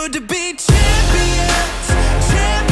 good to be champions, champions.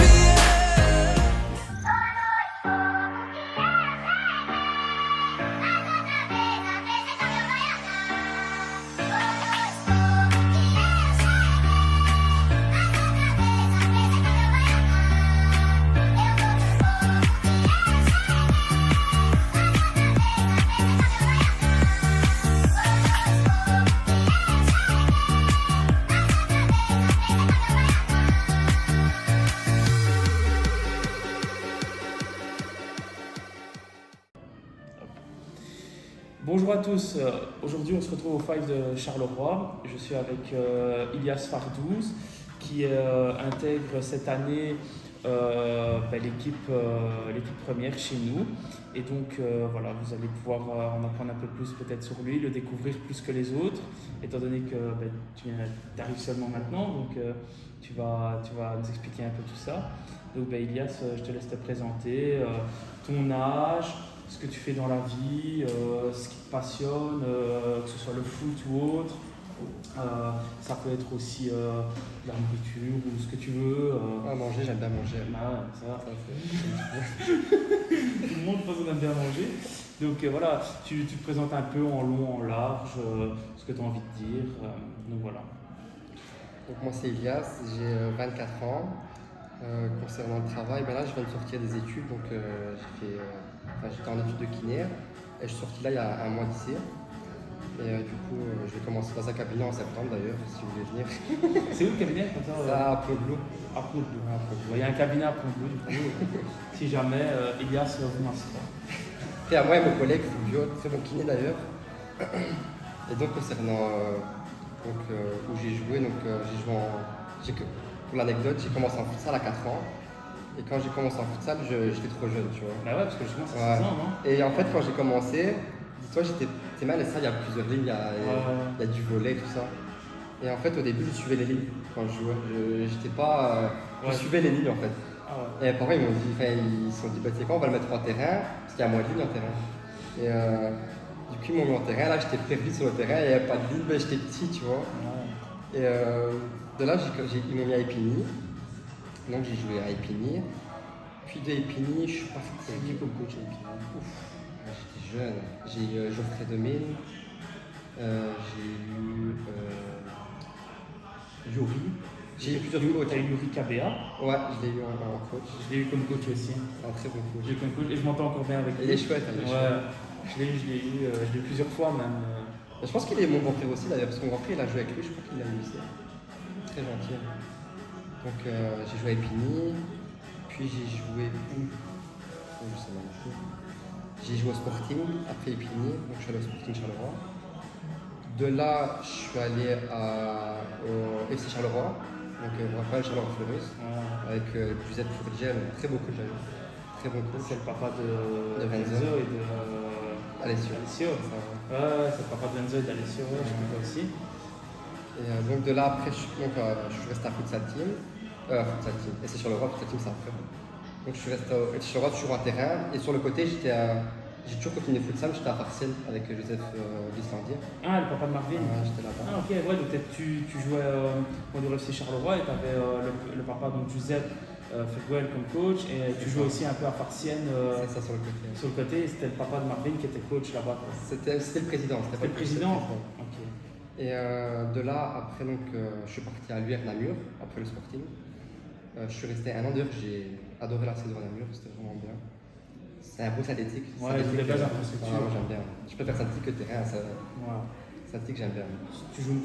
Bonjour à tous, aujourd'hui on se retrouve au Five de Charleroi. Je suis avec Ilias Fardouz qui intègre cette année l'équipe première chez nous. Et donc voilà, vous allez pouvoir en apprendre un peu plus peut-être sur lui, le découvrir plus que les autres, étant donné que tu arrives seulement maintenant, donc tu vas nous expliquer un peu tout ça. Donc Ilias, je te laisse te présenter, ton âge, ce que tu fais dans la vie, ce qui te passionne, que ce soit le foot ou autre. Ça peut être aussi la nourriture ou ce que tu veux. Manger, j'aime bien manger. Ça tout le monde pense qu'on aime bien manger. Donc voilà, tu te présentes un peu en long, en large, ce que tu as envie de dire. Donc voilà. Donc moi c'est Ilias, j'ai 24 ans. Concernant le travail, là je viens de sortir des études, donc j'étais en études de kiné et je suis sorti là il y a un mois d'ici. Et du coup je vais commencer dans un cabinet en septembre d'ailleurs, si vous voulez venir. C'est où le cabinet comme ça? À Pont-de-Loup. À Pont-de-Loup. Il y a un cabinet à Pont-de-Loup du coup. Si jamais Ilias vous m'incitera. Et à moi et mon collègue Fulvio, très bon kiné d'ailleurs. Et donc concernant où j'ai joué, pour l'anecdote, j'ai commencé en futsal à 4 ans. Et quand j'ai commencé en futsal, j'étais trop jeune, tu vois. Bah ouais, parce que je commence à 6 ans, non? Et en fait, quand j'ai commencé, dis-toi, j'étais mal, et ça, il y a plusieurs lignes, il y a du volley, tout ça. Et en fait, au début, je suivais les lignes quand je jouais. Je suivais les lignes en fait. Ah ouais. Et par contre, ils se sont dit, tu sais quoi, on va le mettre en terrain, parce qu'il y a moins de lignes en terrain. Et du coup, ils m'ont mis en terrain, là, j'étais perdu sur le terrain, il n'y avait pas de ligne, j'étais petit, tu vois. Ouais. Et de là, ils m'ont mis à Épigny. Donc j'ai joué à Épigny. Puis de Épigny, je suis parti. C'est qui comme coach à Épigny? J'étais jeune. J'ai eu Geoffrey Demine. J'ai eu Yuri. J'ai eu plusieurs coachs. T'as eu Yuri Kabea? Ouais, je l'ai eu en coach. Je l'ai eu comme coach aussi. C'est un très bon coach. Je l'ai eu comme coach et je m'entends encore bien avec lui. Il est chouette, il est chouette. Je l'ai eu plusieurs fois même. Je pense qu'il est mon grand frère aussi d'ailleurs, parce que mon grand frère il a joué avec lui, je crois qu'il l'a eu aussi. Très gentil. Donc j'ai joué à Épigny, puis j'ai joué où? Je sais même plus. J'ai joué au Sporting après Épigny, donc je suis allé au Sporting Charleroi. De là, je suis allé au FC Charleroi, donc Raphaël Charleroi-Fleurus, avec Giuseppe Furgel, très beau coach d'ailleurs. Très bon coach. C'est le papa de Renzo et de Alessio. C'est le papa de Renzo et d'Alessio, je crois aussi. Et donc de là, après, je suis resté à Futsal Team. Et c'est Charleroi, Futsal Team, c'est après. Donc je suis resté à Charleroi, toujours en terrain. Et sur le côté, j'ai toujours continué futsal, j'étais à Farciennes avec Joseph l'Islandien. Ah, le papa de Marvin? J'étais là-bas. Ah, ok, ouais, donc tu jouais au FC Charleroi et tu avais le papa, donc Joseph Ferguel comme coach, et tu jouais aussi un peu à Farciennes. C'est ça, sur le côté. Sur le côté, et c'était le papa de Marvin qui était coach là-bas. C'était le président. C'était le président? Ok. Et de là, après, je suis parti à l'UR Namur, après le Sporting. Je suis resté 1 an d'ailleurs, j'ai adoré la saison à Namur, c'était vraiment bien. C'est un beau synthétique. Ouais, c'est des belles infrastructures. Moi j'aime bien. Je préfère synthétique que terrain. Synthétique, j'aime bien. Tu joues,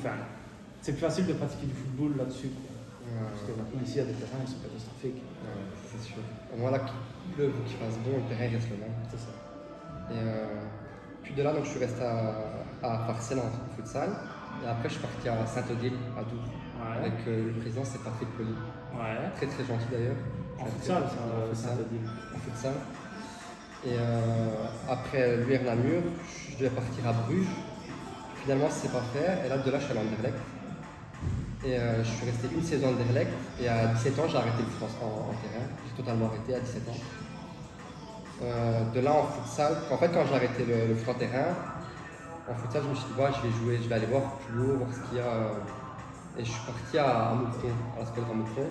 c'est plus facile de pratiquer du football là-dessus. Parce que maintenant, ici, il y a des terrains, ils sont catastrophiques. Ouais, c'est sûr. Au moins là, qu'il pleuve ou qu'il fasse bon, le terrain reste le même. C'est ça. Et puis de là, je suis resté à Farciennes en futsal. Et après, je suis parti à Saint-Odile, à Douvres. Ouais. Avec le président, c'est Patrick Poli. Ouais. Très très gentil d'ailleurs. En futsal, Saint-Odile. En futsal. Et après l'UR Namur, je devais partir à Bruges. Finalement, ça ne s'est pas fait. Et là, de là, je suis allé à Anderlecht. Et je suis resté une saison à Anderlecht. Et à 17 ans, j'ai arrêté le foot en terrain. J'ai totalement arrêté à 17 ans. De là, en futsal, en fait, quand j'ai arrêté le foot en terrain, en futsal, je me suis dit, je vais aller voir plus haut, voir ce qu'il y a Et je suis parti à Moucron, à la squadre à Moucron.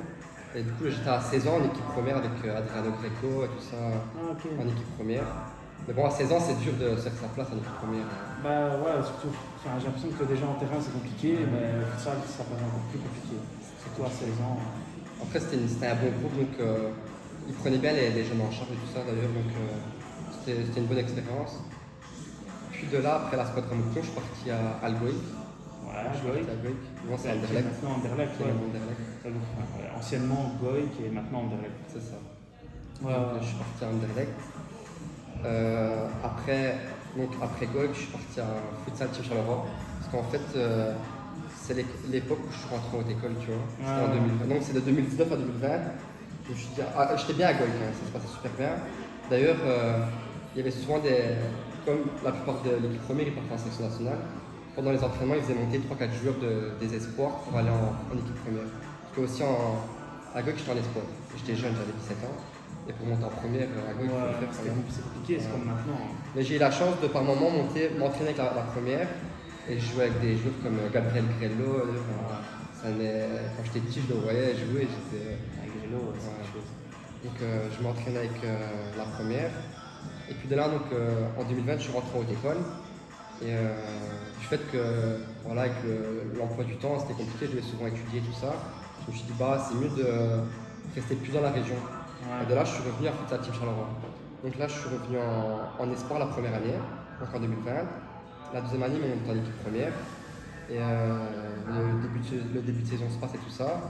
Et du coup, j'étais à 16 ans en équipe première avec Adriano Greco et tout ça Ah, ok. en équipe première. Mais bon, à 16 ans, c'est dur de se faire sa place en équipe première. Bah ouais, surtout, enfin, j'ai l'impression que déjà en terrain c'est compliqué, mais ça paraît encore plus compliqué. Surtout à 16 ans. Après, c'était un bon groupe, donc ils prenaient bien les jeunes en charge et tout ça d'ailleurs, donc c'était une bonne expérience. Puis de là, après la squadre à Moucron, je suis parti à Algoïc. Ouais, Je suis Goik. parti à Algoïc. Moi, c'est Ouais, Anderlecht. maintenant Anderlecht, C'est ouais. Anderlecht, Ouais, anciennement Goik et maintenant Anderlecht. c'est ça. Ouais, Donc, je suis parti à Anderlecht. Après Goik, je suis parti à Futsal Team Charleroi. Parce qu'en fait, c'est l'époque où je suis rentré en haute école, tu vois. C'était en 2020. Donc c'est de 2019 à 2020. Je me suis dit, j'étais bien à Goik, hein, ça se passait super bien. D'ailleurs, il y avait souvent comme la plupart de l'équipe première, ils partaient en sélection nationale. Pendant les entraînements, ils faisaient monter 3-4 joueurs des espoirs pour aller en équipe première. Parce que aussi à Goik, j'étais en espoir. J'étais jeune, j'avais 17 ans. Et pour monter en première, à Goik, il faut le faire quand même. c'est compliqué, c'est comme maintenant. Hein. Mais j'ai eu la chance de par moment m'entraîner avec la première et je jouais avec des joueurs comme Gabriel Grello. Quand j'étais petit, je le voyais jouer. Avec Grélo, c'est Ouais. quelque chose. Donc je m'entraînais avec la première. Et puis de là, donc, en 2020, je suis rentré en haute école. Et du fait que, voilà, avec l'emploi du temps, c'était compliqué, je devais souvent étudier tout ça. Je me suis dit, c'est mieux de rester plus dans la région. Ouais. Et de là, je suis revenu à Futsal Team Charleroi. Donc là, je suis revenu en espoir la première année, donc en 2020. La deuxième année, mais en équipe première. Et le début de saison se passe et tout ça.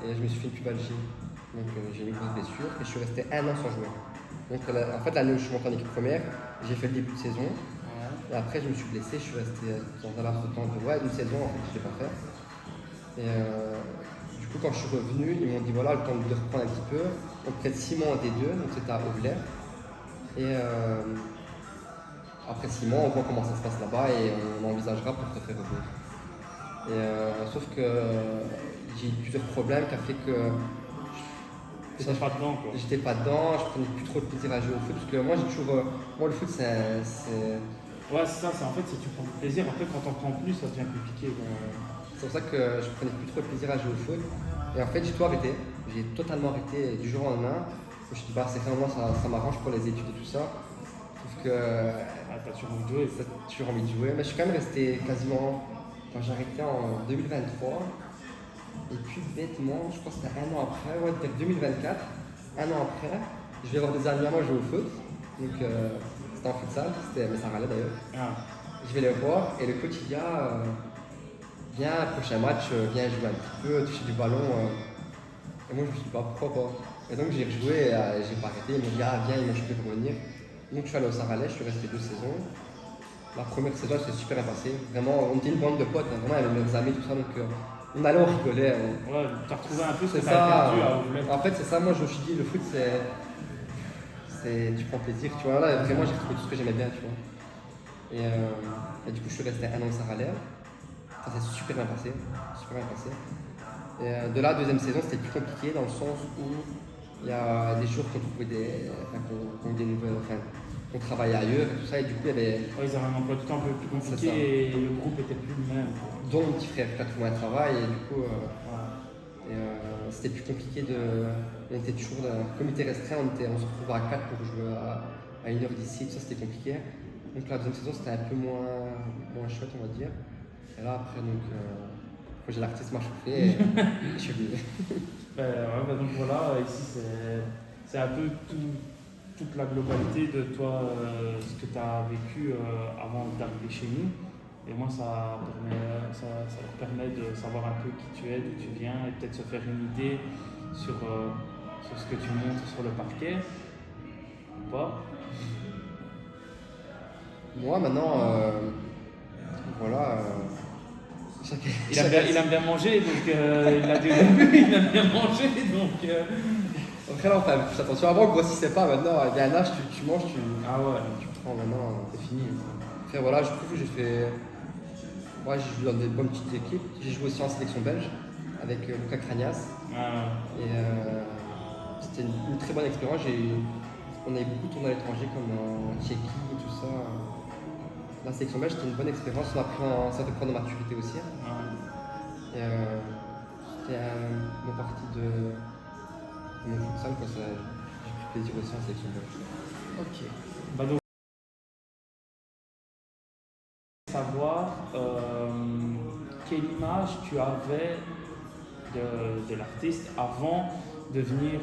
Et je me suis fait une pubalgie. Donc j'ai eu une grosse blessure et je suis resté un an sans jouer. Donc en fait, l'année où je suis monté en équipe première, j'ai fait le début de saison. Ouais. Et après, je me suis blessé, je suis resté dans un laps de temps de une saison en fait, je ne l'ai pas fait. Et du coup, quand je suis revenu, ils m'ont dit voilà, le temps de reprendre un petit peu. On prête 6 mois en D2, donc c'était à Auvillers. Et après 6 mois, on voit comment ça se passe là-bas et on envisagera pour te faire revenir. Et sauf que j'ai eu plusieurs problèmes qui ont fait que Ça pas dedans, quoi. j'étais pas dedans, je prenais plus trop de plaisir à jouer au foot parce que moi j'ai toujours. Moi le foot c'est. Ouais, c'est ça, c'est en fait, si tu prends du plaisir, après quand t'en prends plus, ça devient compliqué. Quoi. C'est pour ça que je prenais plus trop de plaisir à jouer au foot. Et en fait, j'ai tout arrêté. J'ai totalement arrêté du jour au lendemain. Je me suis dit, c'est vraiment ça m'arrange pour les études et tout ça. Sauf que Ah, t'as toujours envie de jouer. j'ai toujours envie de jouer. Mais je suis quand même resté quasiment. Quand j'ai arrêté en 2023. Et puis bêtement, je crois que c'était un an après, ouais, peut-être 2024. Un an après, je vais avoir des amis à moi jouer au foot. Donc c'était en futsal, mais ça râlait d'ailleurs. Ah, Je vais les voir et le coach il dit viens, prochain match, viens jouer un petit peu, toucher du ballon. Et moi je me suis dit pourquoi pas. Et donc j'ai rejoué et j'ai pas arrêté. Ils m'ont dit viens, ils m'ont chopé pour revenir. Donc je suis allé au Saralais, je suis resté 2 saisons. La première saison c'était super bien passé. Vraiment, on était une bande de potes, hein, vraiment avec mes amis, tout ça. Donc on allait, on rigolait. ouais, t'as retrouvé un peu ce que C'est t'avais ça. perdu à Ouvlet. En fait c'est ça, moi je me suis dit le foot tu prends plaisir, tu vois. Là vraiment j'ai retrouvé tout ce que j'aimais bien, tu vois. Et du coup, je suis resté un an au Saralais. Ça s'est super bien passé. Super bien passé. Et de là, deuxième saison, c'était plus compliqué dans le sens où il y a des jours qu'on trouvait qu'on des nouvelles, qu'on travaillait ailleurs et tout ça. Et du coup, il y avait Ouais, ils avaient un emploi du temps un peu plus C'est compliqué ça. et le groupe était plus le même. Quoi. dont mon petit frère qui a trouvé un travail. Et du coup, Ouais. c'était plus compliqué on était toujours dans un comité restreint. On se retrouvait à 4 pour jouer à 1 heure d'ici. Tout ça, c'était compliqué. Donc la deuxième saison c'était un peu moins chouette on va dire. Et là après j'ai l'artiste m'a chauffé et je suis venu. Donc voilà, ici c'est un peu toute la globalité de toi, ce que tu as vécu avant d'arriver chez nous. Et moi ça leur permet de savoir un peu qui tu es, d'où tu viens et peut-être se faire une idée sur ce que tu montres sur le parquet. Ou pas. Moi maintenant, voilà. Il aime bien manger, donc il a dit au début, il aime bien manger, donc. Après là on fait plus attention. Avant on grossissait pas, maintenant il y a un âge tu manges, Ah ouais, tu prends maintenant. c'est fini. Après voilà, je trouve que j'ai fait. Moi j'ai joué dans des bonnes petites équipes. J'ai joué aussi en sélection belge avec Lucas Cragnas. Ah, Et c'était une très bonne expérience. On avait beaucoup tourné à l'étranger comme en Tchéquie et tout ça. La sélection belge c'était une bonne expérience, ça fait prendre de maturité aussi. Et c'était mon parti de mon futsal, quoi. J'ai pris plaisir aussi en sélection belge. Ok. Bah donc, savoir quelle image tu avais de l'artiste avant de venir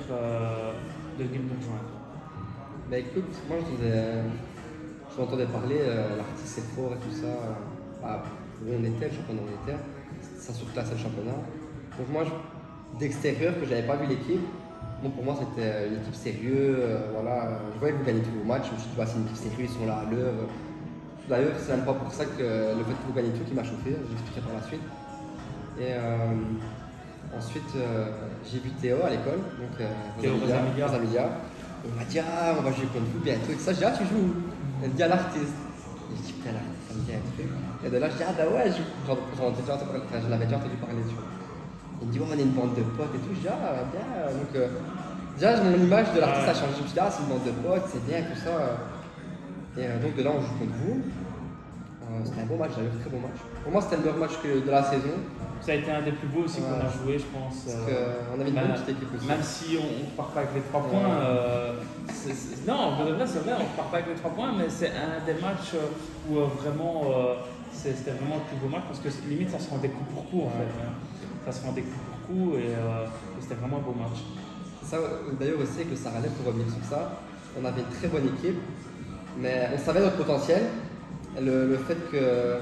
nous rejoindre. Bah écoute, moi je m'entendais parler, l'artiste c'est fort et tout ça. Bah, où on était, le championnat où on était, ça surclassait le championnat. Donc moi, d'extérieur, que j'avais pas vu l'équipe, bon, pour moi c'était une équipe sérieuse. Voilà, je voyais que vous gagnez tous vos matchs, je me suis dit bah, c'est une équipe sérieuse, ils sont là à l'heure. D'ailleurs, c'est même pas pour ça que le fait que vous gagnez tout qui m'a chauffé, j'expliquerai par la suite. Et ensuite, j'ai vu Théo à l'école, donc Théo Rosamilia. Rosamilia. Il m'a dit ah, on va jouer contre vous bientôt et tout ça. Je dis ah, tu joues où? Il me dit à l'artiste. Et je dis putain, l'artiste, ça me dit un truc. Et de là, je dis ah, bah ouais, je l'avais déjà entendu parler, tu vois. Il me dit ouais, on est une bande de potes et tout. Je dis ah, bien. Donc, déjà, mon image de l'artiste a changé. Je me suis dit ah, c'est une bande de potes, c'est bien, tout ça. Et donc de là, on joue contre vous. C'était un bon match, d'ailleurs, très bon match. Pour moi, c'était le meilleur match de la saison. Ça a été un des plus beaux aussi qu'on a joué, je pense. Parce qu'on avait une bonne petite équipe aussi. Même si on ne repart pas avec les 3 points. Non, de vrai, c'est vrai, on ne repart pas avec les 3 points, mais c'est un des matchs où vraiment c'était vraiment le plus beau match parce que limite ça se rendait coup pour coup en fait. Hein. Ça se rendait coup pour coup et c'était vraiment un beau match. C'est ça, d'ailleurs aussi avec le Saralais, pour revenir sur ça, on avait une très bonne équipe, mais on savait notre potentiel. Le fait que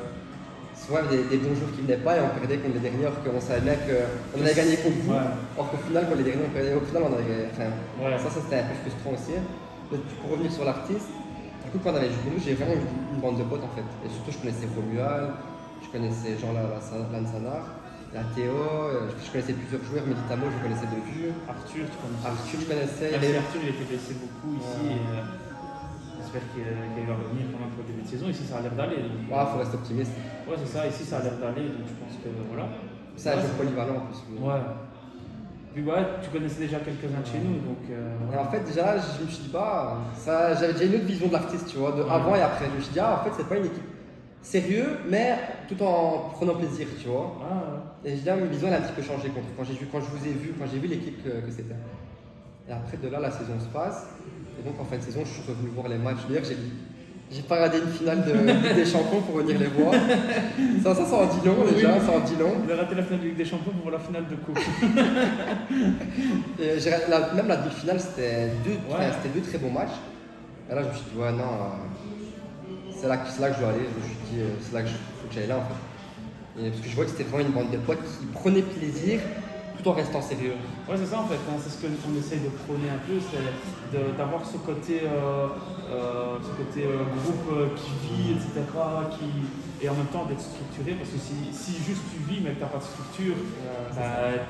souvent il y avait des bons jours qui venaient pas et on perdait contre les derniers, alors qu'on savait bien qu'on allait gagner contre vous. Or qu'au final, quand les derniers on perdait, au final on avait. Enfin, ça c'était un peu frustrant aussi. Mais pour revenir sur l'artiste, du coup quand on avait joué contre nous, j'ai vraiment une bande de potes en fait. Et surtout je connaissais Romuald, je connaissais Jean Lansanar, la Théo, je connaissais plusieurs joueurs, Meditamo je connaissais de vue. Arthur, tu connaissais. Arthur je connaissais. Arthur il était blessé beaucoup ici. Et, j'espère qu'il va revenir quand même pour le début de saison. Ici, ça a l'air d'aller. Donc, faut rester optimiste. Ouais, c'est ça. Ici, ça a l'air d'aller. Donc, je pense que voilà. C'est un jeu polyvalent en plus. Ouais. Puis, ouais, tu connaissais déjà quelques-uns de chez nous. Donc, Et en fait, déjà, je me suis dit, j'avais déjà une autre vision de l'artiste, tu vois, de avant et après. Je me suis dit, en fait, c'est pas une équipe sérieuse, mais tout en prenant plaisir, tu vois. Et je dis, ma vision, elle a un petit peu changé quand je vous ai vu, quand j'ai vu l'équipe que c'était. Et après, de là, la saison se passe. Et donc en fin de saison, je suis revenu voir les matchs. D'ailleurs, j'ai pas raté une finale de Ligue des Champions pour venir les voir. Ça en dit long déjà, ça en dit long. Il a raté la finale de Ligue des Champions pour voir la finale de Coupe. Et même la demi-finale, c'était deux très bons matchs. Et là, je me suis dit, ouais, non, c'est là que je dois aller. Je me suis dit, c'est là que faut que j'aille là en fait. Et parce que je vois que c'était vraiment une bande de potes qui prenaient plaisir tout en restant sérieux. Ouais, c'est ça en fait, hein, c'est ce qu'on essaye de prôner un peu, c'est d'avoir ce côté, groupe qui vit, etc. Et en même temps d'être structuré, parce que si juste tu vis mais que tu n'as pas de structure,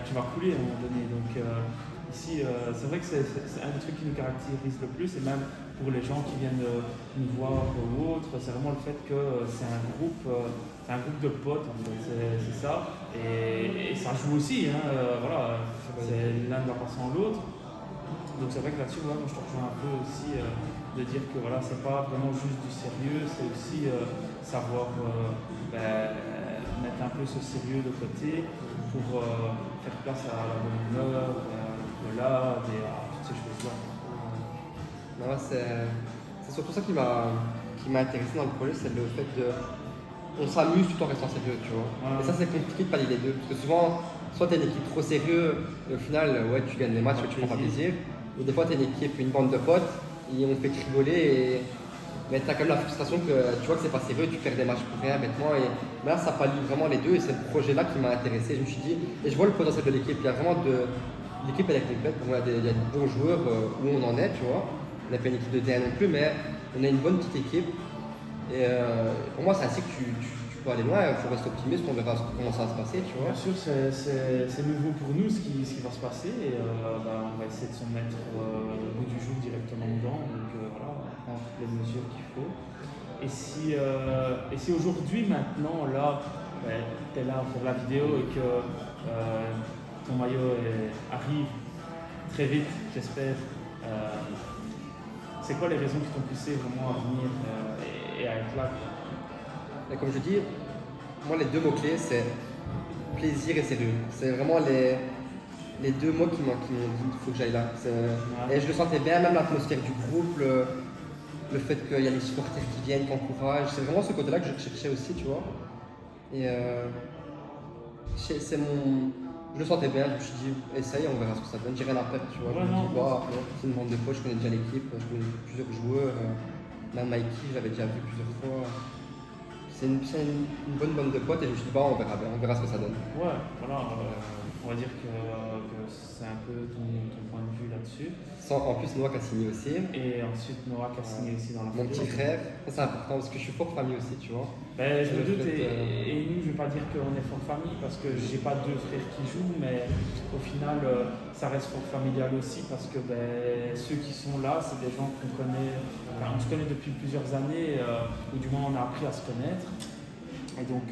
tu vas couler à un moment donné. Donc ici, c'est vrai que c'est un des trucs qui nous caractérise le plus, et même pour les gens qui viennent nous voir ou autres, c'est vraiment le fait que c'est un groupe de potes, en fait. C'est ça. Et ça joue aussi, hein, voilà, l'un doit passer en l'autre. Donc c'est vrai que là-dessus, moi je te rejoins un peu aussi de dire que voilà, c'est pas vraiment juste du sérieux, c'est aussi savoir mettre un peu ce sérieux de côté pour faire place à la bonne humeur, à l'art et à toutes ces choses-là. Non, c'est surtout ça qui m'a intéressé dans le projet, c'est le fait de. On s'amuse tout en restant sérieux, tu vois. Et ça, c'est compliqué de pallier les deux. Parce que souvent, soit tu es une équipe trop sérieuse, et au final, ouais, tu gagnes les matchs, tu prends pas plaisir. Ou des fois, tu es une équipe, une bande de potes, et on fait rigoler, mais tu as quand même la frustration que tu vois que c'est pas sérieux, tu perds des matchs pour rien, bêtement. Et là, ça pallie vraiment les deux, et c'est le projet-là qui m'a intéressé. Je me suis dit, et je vois le potentiel de l'équipe. Il y a vraiment l'équipe, elle est complète. Pour moi, il y a de bons joueurs où on en est, tu vois. On n'a pas une équipe de terrain non plus, mais on a une bonne petite équipe. Et pour moi, c'est ainsi que tu peux aller loin. Il faut rester optimiste, on verra comment ça va se passer, tu vois. Bien sûr, c'est nouveau pour nous ce qui va se passer. Et on va essayer de se mettre au bout du jour directement dedans. Donc voilà, on va prendre toutes les mesures qu'il faut. Et si aujourd'hui, maintenant, là, tu es là pour la vidéo et que ton maillot arrive très vite, j'espère. C'est quoi les raisons qui t'ont poussé vraiment à venir et à être là? Et comme je dis, moi les deux mots-clés c'est plaisir et sérieux. C'est vraiment les deux mots qui m'ont dit il faut que j'aille là. Et je le sentais bien, même l'atmosphère du groupe, le fait qu'il y a les supporters qui viennent, qui encouragent. C'est vraiment ce côté-là que je cherchais aussi, tu vois. Et je le sentais bien, je me suis dit, essaye, on verra ce que ça donne. J'ai rien à perdre, tu vois. Ouais, Je me non. dis, bah, non, c'est une bande de potes, je connais déjà l'équipe, je connais plusieurs joueurs. Même Mikey, je l'avais déjà vu plusieurs fois. C'est une bonne bande de potes et je me suis dit, bah, on verra bien, on verra ce que ça donne. Ouais, voilà, on va dire que c'est un peu ton point de vue là-dessus. En plus, Noah qui a signé aussi. Et ensuite, Noah qui a signé aussi dans la Mon petit foulée. frère, ça c'est important parce que je suis fort famille aussi, tu vois. Ben, je me Le doute, fait, et nous, je ne vais pas dire qu'on est fort famille parce que j'ai pas deux frères qui jouent, mais au final, ça reste fort familial aussi parce que ben, ceux qui sont là, c'est des gens qu'on connaît, enfin, on se connaît depuis plusieurs années, ou du moins on a appris à se connaître. Et donc,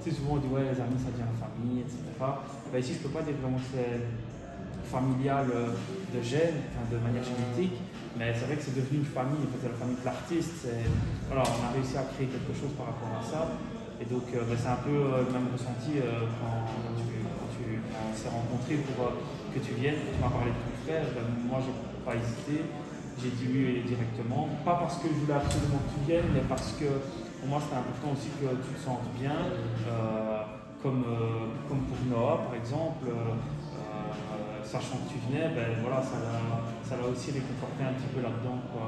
c'est souvent on dit ouais, les amis, ça devient la famille, etc. Ben, ici, je peux pas dire vraiment que c'est familial de gènes, enfin, de manière génétique. Mais c'est vrai que c'est devenu une famille, en fait, c'est la famille de l'artiste. Voilà, on a réussi à créer quelque chose par rapport à ça. Et donc, ben, c'est un peu le même ressenti quand on s'est rencontrés pour que tu viennes. Tu m'as parlé de ton frère, ben, moi, j'ai pas hésité. J'ai dit oui directement. Pas parce que je voulais absolument que tu viennes, mais parce que pour moi, c'était important aussi que tu te sentes bien. Comme pour Noah, par exemple. Sachant que tu venais, ben voilà, ça l'a aussi réconforté un petit peu là-dedans pour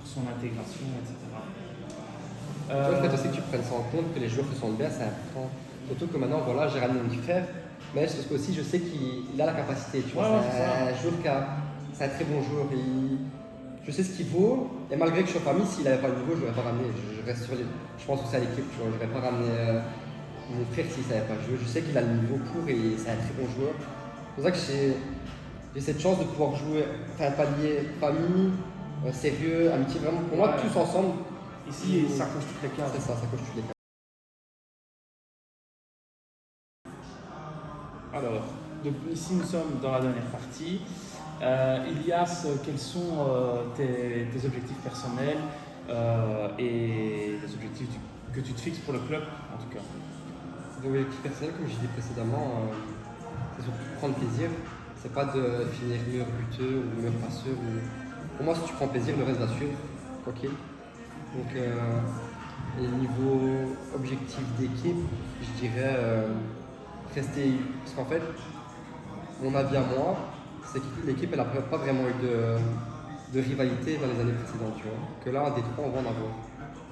son intégration, etc. Tu vois, le fait aussi que tu prennes ça en compte, que les joueurs se sentent bien, c'est important. Surtout que maintenant, voilà, j'ai ramené mon petit frère, mais c'est parce que aussi je sais qu'il a la capacité, tu vois. Ouais, c'est un joueur c'est un très bon joueur. Je sais ce qu'il vaut, et malgré que je suis en famille, s'il n'avait pas le niveau, je ne l'aurais pas ramené. Je reste sur je pense aussi à l'équipe, tu vois. Je n'aurais pas ramené mon frère s'il ne savait pas jouer. Je sais qu'il a le niveau pour et c'est un très bon joueur. C'est pour ça que j'ai cette chance de pouvoir jouer, enfin pallier famille, sérieux, amitié, vraiment pour moi Ouais. tous ensemble. Ici, ça coche toutes les cases. C'est ça coche toutes les cases. Alors, donc ici nous sommes dans la dernière partie. Ilias, quels sont tes objectifs personnels et les objectifs que tu te fixes pour le club en tout cas? L'objectif personnel, comme j'ai dit précédemment, c'est surtout de prendre plaisir. C'est pas de finir meilleur buteur ou meilleur passeur. Pour moi, si tu prends plaisir, le reste va suivre, quoi qu'il. Donc, et niveau objectif d'équipe, je dirais rester. Parce qu'en fait, mon avis à moi, c'est que l'équipe, elle n'a pas vraiment eu de rivalité dans les années précédentes, tu vois. Que là, des trois, on va en avoir.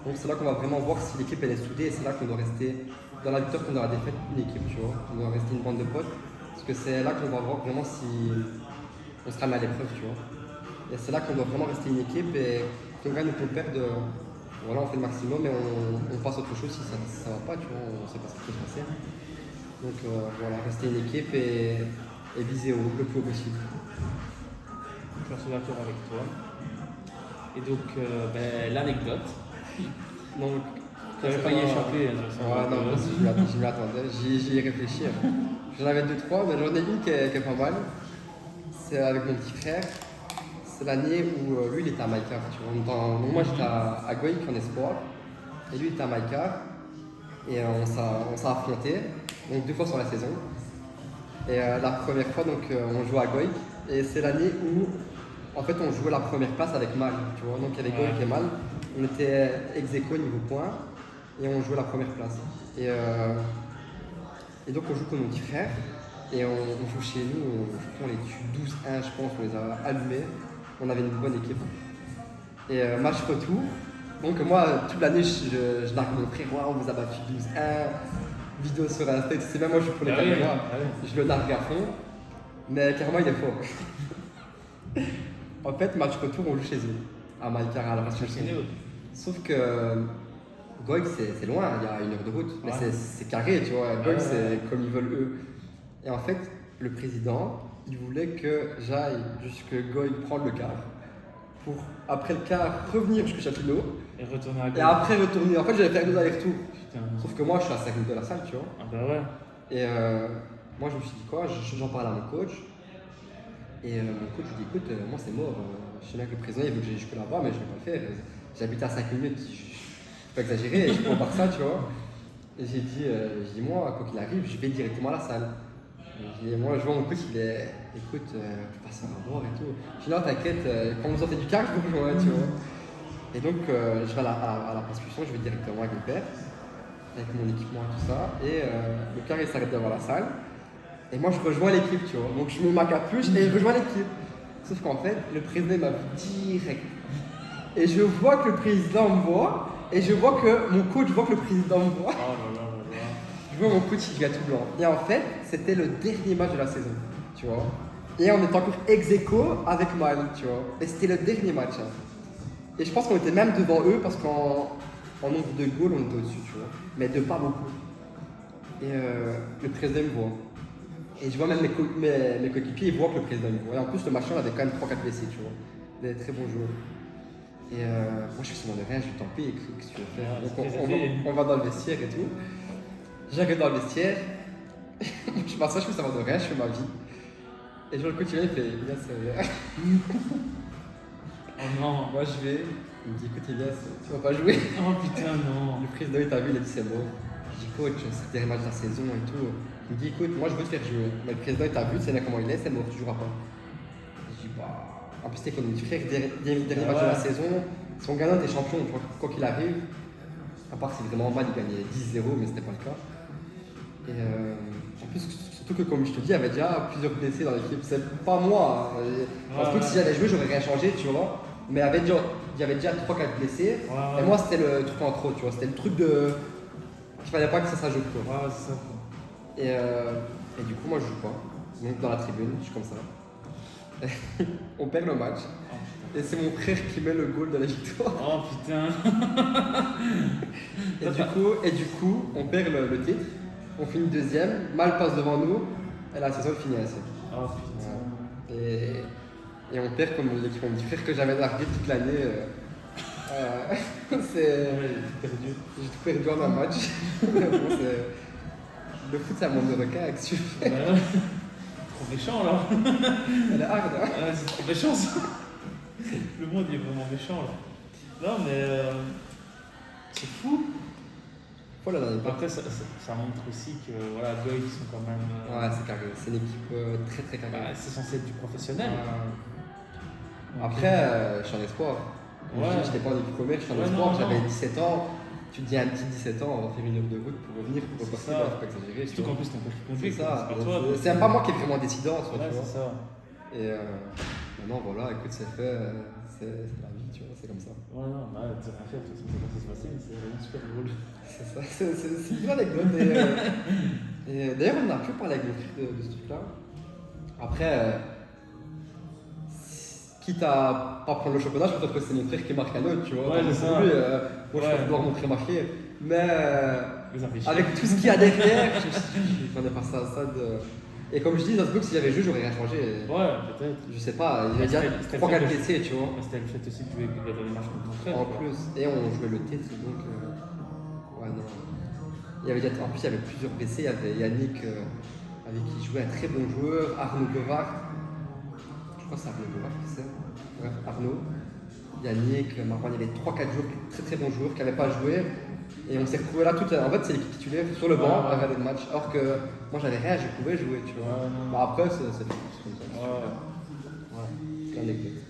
Donc, c'est là qu'on va vraiment voir si l'équipe, elle est soudée et c'est là qu'on doit rester. Dans la victoire qu'on dans la défaite, une équipe, tu vois. On doit rester une bande de potes. Parce que c'est là qu'on va voir vraiment si on sera mis à l'épreuve, tu vois. Et c'est là qu'on doit vraiment rester une équipe et qu'on gagne ou qu'on perde. Voilà, on fait le maximum et on passe à autre chose si ça ne va pas, tu vois. On ne sait pas ce qui peut se passer. Donc voilà, rester une équipe et viser le plus haut possible. Je suis d'accord avec toi. Et donc, ben, l'anecdote. Donc, Tu n'avais pas y échappé. Ouais, non, je m'y attendais, j'y ai réfléchi. J'en avais deux, trois, mais j'en ai une qui est pas mal. C'est avec mon petit frère. C'est l'année où lui il était à Maïkar. Donc moi j'étais à Goïc en espoir. Et lui il était à Maïkar. Et on s'est affrontés. Donc 2 fois sur la saison. Et la première fois donc on jouait à Goïc. Et c'est l'année où en fait on jouait la première place avec Mal. Tu vois, donc il y avait Goïc et Mal. On était ex-aequo niveau points. Et on jouait la première place. Et donc on joue comme mon petit frère. Et on joue chez nous, on les tue 12-1 je pense, on les a allumés. On avait une bonne équipe. Et match retour. Donc moi, toute l'année, je nargue mon frère, on vous a battu 12-1. Vidéo sur Insta, tu sais, même moi je suis pour les caméras. Je le nargue à fond. Mais carrément, il est fort. En fait, match retour, on joue chez eux. À Maïkar, à la Rasmus. Sauf que Goïc, c'est loin, il y a 1 heure de route. Mais c'est carré, tu vois. Goïc, c'est comme ils veulent eux. Et en fait, le président, il voulait que j'aille jusque Goïc prendre le car pour, après le car, revenir jusqu'à Châtillon Et retourner à Goïc. et après retourner. En fait, j'allais faire 2 allers-retours. Putain. Sauf que moi, je suis à 5 minutes de la salle, tu vois. Ah bah ouais. Et moi, je me suis dit quoi, j'en parle à mon coach. Et mon coach, je lui dis écoute, moi, c'est mort. Je sais bien que le président, il veut que j'aille jusque là-bas, mais je ne vais pas le faire. J'habite à 5 minutes, je ne peux pas exagérer, je suis pas au Barça, tu vois. Et j'ai dit, moi, quoi qu'il arrive, je vais directement à la salle. Et moi, je vois mon coach, il est, écoute, je passe à voir et tout. Je dis, non, t'inquiète, quand vous sortez du car, je vous rejoins, tu vois. Et donc, je vais à la prescription, je vais directement avec mon père, avec mon équipement et tout ça. Et le car, il s'arrête devant la salle. Et moi, je rejoins l'équipe, tu vois. Donc, je mets ma capuche et je rejoins l'équipe. Sauf qu'en fait, le président m'a vu direct. Et je vois que le président me voit. Et je vois que mon coach voit que le président me voit. Oh là là là là. Je vois mon coach, il vient tout blanc. Et en fait, c'était le dernier match de la saison, tu vois. Et on était encore ex aequo avec Mal, tu vois. Et c'était le dernier match. Hein. Et je pense qu'on était même devant eux parce en nombre de goals, on était au-dessus, tu vois. Mais de pas beaucoup. Et le président me voit. Et je vois même mes coéquipiers, ils voient que le président me voit. Et en plus, le machin avait quand même 3-4 blessés, tu vois. Des très bons joueurs. Et moi, je suis sur mon rien, je lui dis tant pis, qu'est-ce que tu veux faire. Ouais, Donc, c'est on va dans le vestiaire et tout. J'arrive dans le vestiaire, je m'assois, je fais savoir de rien, je fais ma vie. Et je vois le coach, il fait Elias, Oh non. moi je vais. Il me dit écoute Elias, tu vas pas jouer. Oh putain, non. Le président il t'a vu, il a dit c'est bon. Je dis coach, c'est le dernier match de la saison et tout. Il me dit écoute, moi je veux te faire jouer. Mais le président il t'a vu, c'est là comment il est, c'est mort, tu joueras pas. Je dis bah. En plus c'était comme une frère, dernier match de la saison. Si on gagne, t'es champion, quoi qu'il arrive. À part si vraiment mal, il gagnait 10-0, mais c'était pas le cas. Et en plus, surtout que comme je te dis, il y avait déjà plusieurs blessés dans l'équipe. C'est pas moi. Hein. Je pense que si j'allais jouer, j'aurais rien changé, tu vois. Mais il y avait déjà 3-4 blessés. Ouais. Et moi, c'était le truc en trop, tu vois. C'était le truc de. Qu'il fallait pas que ça s'ajoute, quoi. Ouais, c'est ça. Quoi. Et du coup, moi, je joue pas. Donc, dans la tribune, je suis comme ça. On perd le match. Oh, Et c'est mon frère qui met le goal de la victoire. oh putain. Et du coup, on perd le titre. On finit deuxième. Mal passe devant nous. Et la saison finit ainsi. Oh putain. Et on perd comme l'équipe. On dit frère que j'avais largué toute l'année. C'est. Ouais, j'ai perdu. J'ai tout perdu en un match. Mais bon, le foot, c'est un monde de requins. Qu'est-ce que tu fais? Ouais. Trop méchant là. Elle est hard, hein? Ouais, c'est trop méchant ça. Le monde il est vraiment méchant là. Non mais c'est fou. Oh là là, Après ça montre aussi que voilà, Goy ils sont quand même. Ouais, c'est carré. C'est une équipe très très carrée. Bah, c'est censé être du professionnel. Après, je suis en espoir. Comme je dis, j'étais pas en équipe première, je suis en Ouais, espoir, non, j'avais non. 17 ans. Tu te dis à un petit 17 ans, on va faire une heure de route pour revenir, pour C'est repartir, ça. faut pas exagérer. Surtout qu'en plus ton père qui conduit, C'est quoi, ça. c'est pas toi. donc, C'est pas moi qui est vraiment décidant, tu Ouais, vois. c'est ça. Et maintenant, voilà, écoute, c'est fait, c'est la vie, tu vois, c'est comme ça. Ouais, non, bah, t'as rien fait, de toute façon, c'est pas ça se passer, mais c'est vraiment super drôle. C'est ça, c'est une bonne anecdote. Et d'ailleurs, on n'a plus parlé avec mon frère de ce truc-là. Après, quitte à pas prendre le championnat, je préfère que c'est mon frère qui marque un autre, tu vois. Ouais, c'est ça. Lui, moi, je Ouais. vais vouloir mon frère marquer. Mais Les affiches. avec tout ce qu'il y a derrière, je me suis dit, j'en ai passé un stade. Et comme je dis, ça se peut que si j'avais joué, j'aurais rien changé. Ouais, peut-être. Je sais pas, il y a déjà C'était 3-4 le fait blessés, tu vois. Mais c'était le fait aussi que tu jouais dans les matchs contre ton frère. En quoi. plus, et on jouait le titre, donc. Ouais, non. Il y avait, en plus, il y avait plusieurs blessés. Il y avait Yannick, avec qui jouait un très bon joueur, Arnaud Govard. Je crois que c'est Arnaud Govard qui c'est. Bref, Arnaud. Yannick, Marwan, il y avait 3-4 joueurs, très très bons joueurs qui n'avaient pas joué. Et on s'est retrouvés là toute. En fait, c'est l'équipe titulaire sur le banc à regarder le match. Alors que moi, j'avais rien, je pouvais jouer, tu vois. Ouais, non. Bah, après, c'est comme ça. Ouais. C'est l'anecdote.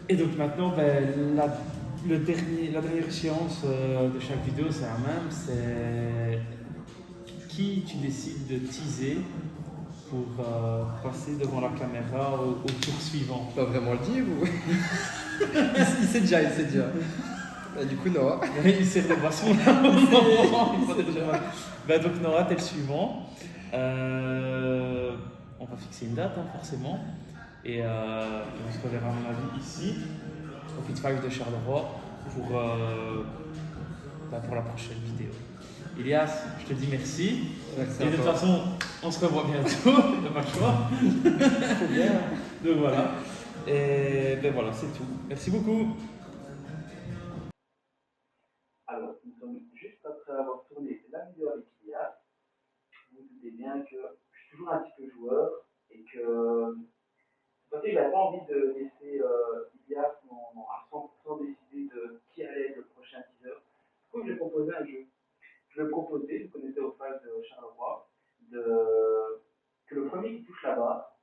Et donc maintenant, ben, la dernière échéance de chaque vidéo, c'est la même. C'est qui tu décides de teaser pour passer devant la caméra au tour suivant. Tu peux vraiment le dire ou. il sait déjà, il sait déjà. Et du coup, Noah. Il sait de boisson là au moment. Il sait déjà. Ben, donc Nora, t'es le suivant. On va fixer une date, hein, forcément. Et on se reverra à mon avis ici, au Pit 5 de Charleroi, pour la prochaine vidéo. Elias, je te dis merci. Merci Et de à toute toi. façon, on se revoit bientôt, il n'y a pas le choix. Faut bien. Donc voilà. Et ben voilà, c'est tout. Merci beaucoup. Alors, nous sommes juste après avoir tourné la vidéo avec Elias. Vous vous doutez bien que je suis toujours un petit peu joueur et que cette fois-ci, je n'avais pas envie de laisser Elias à 100% décider de qui allait être le prochain teaser. Du coup, je lui ai proposé un jeu. Je lui ai la barre.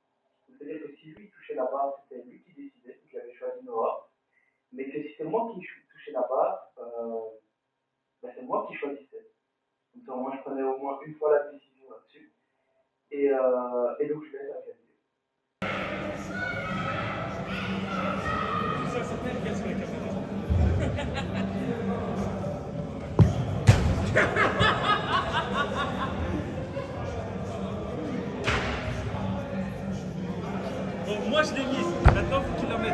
C'est-à-dire que si lui touchait la barre, c'était lui qui décidait, donc il avait choisi Noah. Mais que si c'est moi qui touchais la barre, c'est moi qui choisissais. Comme ça, moi, je prenais au moins une fois la décision là-dessus. Et donc, je laisse la vidéo. Ça s'appelle quelle sur la caméra? Bon, moi je l'ai mise, maintenant faut qu'il la mette.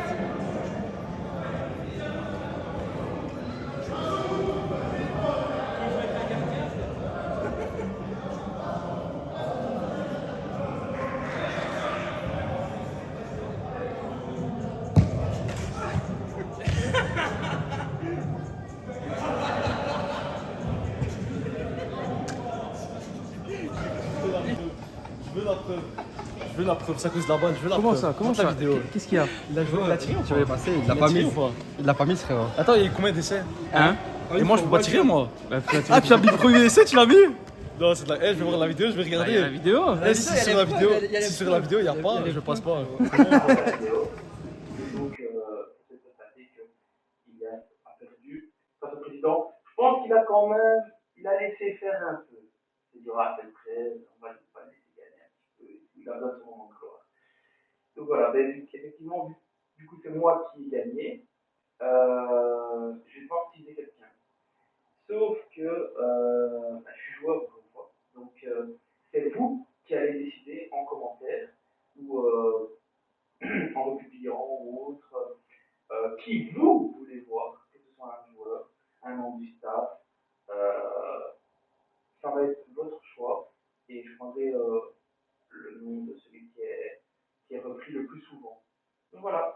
Je veux la preuve, c'est à cause de la balle, je veux la Comment preuve. ça? Comment Montre la ça? vidéo. Qu'est-ce qu'il y a? Il a joué, il a tiré ou Tu pas? veux passer, il l'a Il pas a tiré mis. ou pas? Il l'a pas mis, ce frère. Attends, il y a eu combien d'essais? Hein? Et moi je peux pas tirer moi. Bah, Ah, tu as mis le premier essai, tu l'as mis? Non, c'est de la. Eh, je vais voir la vidéo, je vais il y a la regarder. vidéo. Eh, si sur la vidéo, si sur la vidéo il y a pas, je passe pas. La vidéo. Donc, c'est constaté qu'il a perdu face au président. Je pense qu'il a quand même, il a laissé faire un peu. Il dira, c'est prêt, on va pas le laisser gagner un petit peu. Il a besoin de son moment de gloire. Donc voilà, effectivement, du coup, c'est moi qui ai gagné. Je vais devoir teaser quelqu'un. Sauf que je suis joueur encore une fois. Donc c'est vous qui allez décider en commentaire ou en republiant ou autre qui vous voulez voir, que ce soit un joueur, un membre du staff. Ça va être votre choix et je prendrai le nom de celui qui est repris le plus souvent. Donc voilà.